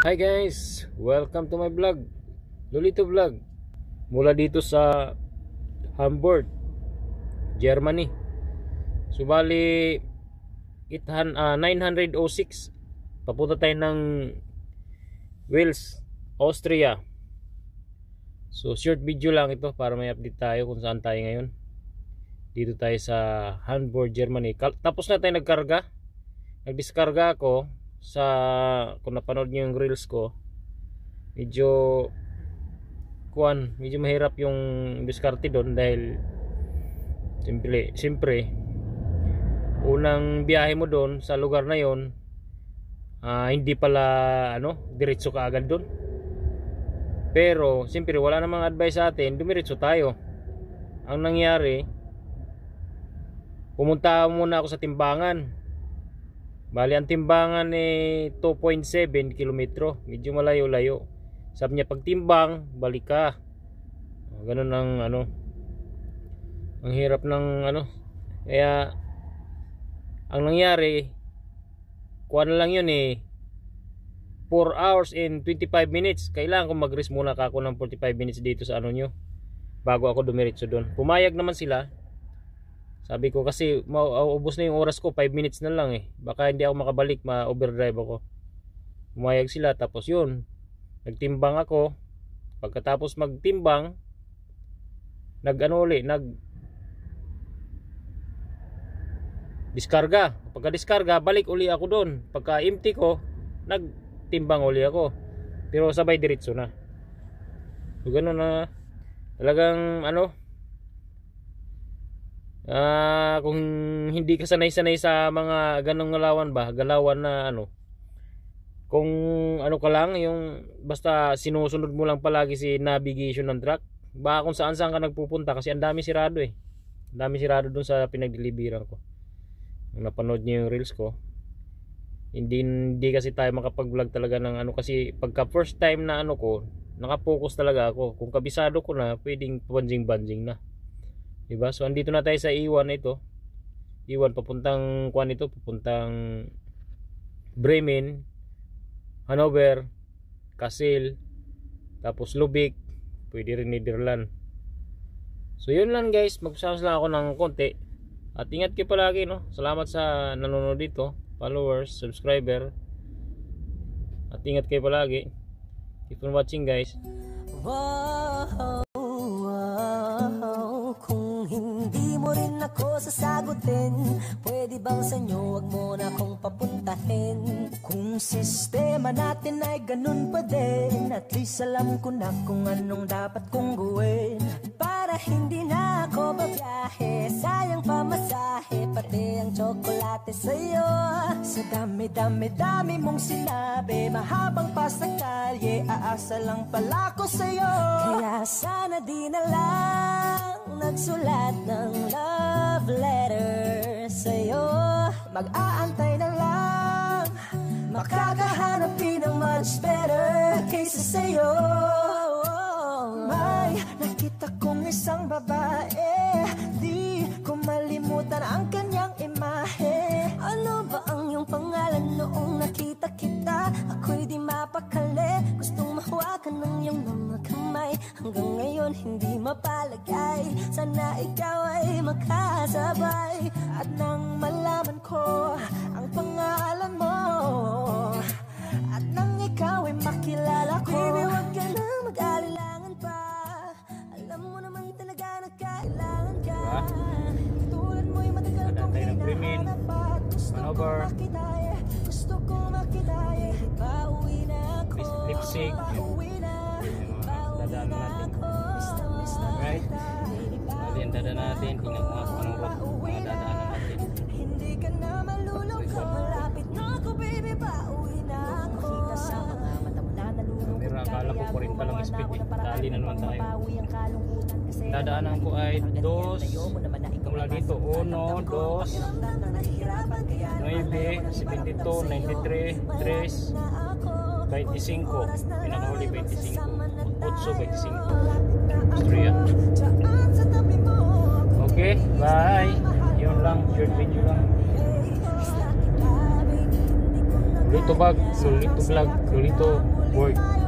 Hi guys, welcome to my vlog, Lolito Vlog. Mula dito sa Hamburg, Germany. Subali 906. Papunta tayo ng Wales, Austria. So short video lang ito para may update tayo kung saan tayo ngayon. Dito tayo sa Hamburg, Germany. Tapos na tayo nagkarga. Nagdiskarga ako sa, kung napanood nyo yung reels ko, medyo mahirap yung diskarte doon dahil siyempre unang biyahe mo doon sa lugar na yon, hindi pala diretso ka agad doon. Pero siyempre wala namang advice sa atin, dumiretso tayo. Ang nangyari, pumunta muna ako sa timbangan. Bali ang timbangan 2.7 kilometro. Medyo malayo-layo. Sabi niya pag timbang, balik ka. Ganun ang ang hirap ng Kaya ang nangyari, kuha na lang yun 4 hours and 25 minutes. Kailangan ko mag-rest muna ako ng 45 minutes dito sa nyo bago ako dumiretso doon. Pumayag naman sila. Sabi ko kasi maubos na yung oras ko, 5 minutes na lang baka hindi ako makabalik, ma-overdrive ako. Pumayag sila, tapos yun, nagtimbang ako. Pagkatapos magtimbang, diskarga. Pagka-diskarga, balik uli ako doon. Pagka empty ko, nagtimbang uli ako. Pero sabay diretso na. So gano'n na. Talagang kung hindi ka sanay-sanay sa mga ganong galawan na kung ka lang yung basta sinusunod mo lang palagi si navigation ng truck, baka kung saan ka nagpupunta kasi ang dami sirado ang dami sirado dun sa pinagdeliveran ko. Kung napanood niyo yung reels ko, hindi kasi tayo makapag-vlog talaga ng kasi pagka first time na ko, nakapokus talaga ako. Kung kabisado ko na, pwedeng banjing na. Diba? So andito na tayo sa E1 ito. E1 papuntang papuntang Bremen, Hanover, Kassel, tapos Lubeck, pwede rin Netherlands. So yun lang guys, magpasama lang ako ng konti. At ingat kayo palagi Salamat sa nanonood dito, followers, subscriber. At ingat kayo palagi. Keep on watching guys. Kung hindi mo rin ako sasagutin, pwede bang sa inyo wag mo na akong papuntahin? Kung sistema natin ay ganun pa din, at least alam ko na kung anong dapat kong gawin. Para hindi na ako babiyahe, sayang pamasahe, pati ang tsokolate sa'yo. Sa dami mong sinabi, mahabang pa sa kalye, aasa lang pala ko sa'yo. Kaya sana di na lang nagsulat ng love letter sa'yo. Mag-aantay na lang, makakahanap din ng much better kaysa sa'yo. May nakita kong isang babae, di ko malimutan ang kanyang imahe. Ano ba ang iyong pangalan noong nakita kita? Ako'y di mapakali, gustong mahawakan ng iyong mga kamay. Hanggang ngayon hindi mapalagay, sana ikaw ay makasabay. At nang malaman ko ang pangalan mo, at nang ikaw ay makilala ko, baby, wag ka na mag-alilangan pa. Alam mo naman talaga na kailangan ka. Tulad mo'y matagal kong hinahanap at gusto ko makita. Gusto ko makita. Pauwi na ako. Lipstick. Pauwi na. Dadaan natin. Right? Bali ang dada natin. Tingnan mo kung anong road. Mga dadaanan natin. Hindi ka na malulungkot. Malapit na ako, baby. Pauwi na ako. Makita sa mga mata mo na nalulungkot. Pero akala ko pa rin palang speed Dali na naman tayo. Dadaanan ko ay 2. Mula dito 1, 2, 9, 72, 93, 3, 25. Pinakahuli 25. 8, 25. Austria. Okay, bye. Yun lang, short video lang. Lolito Vlog, Lolito Work.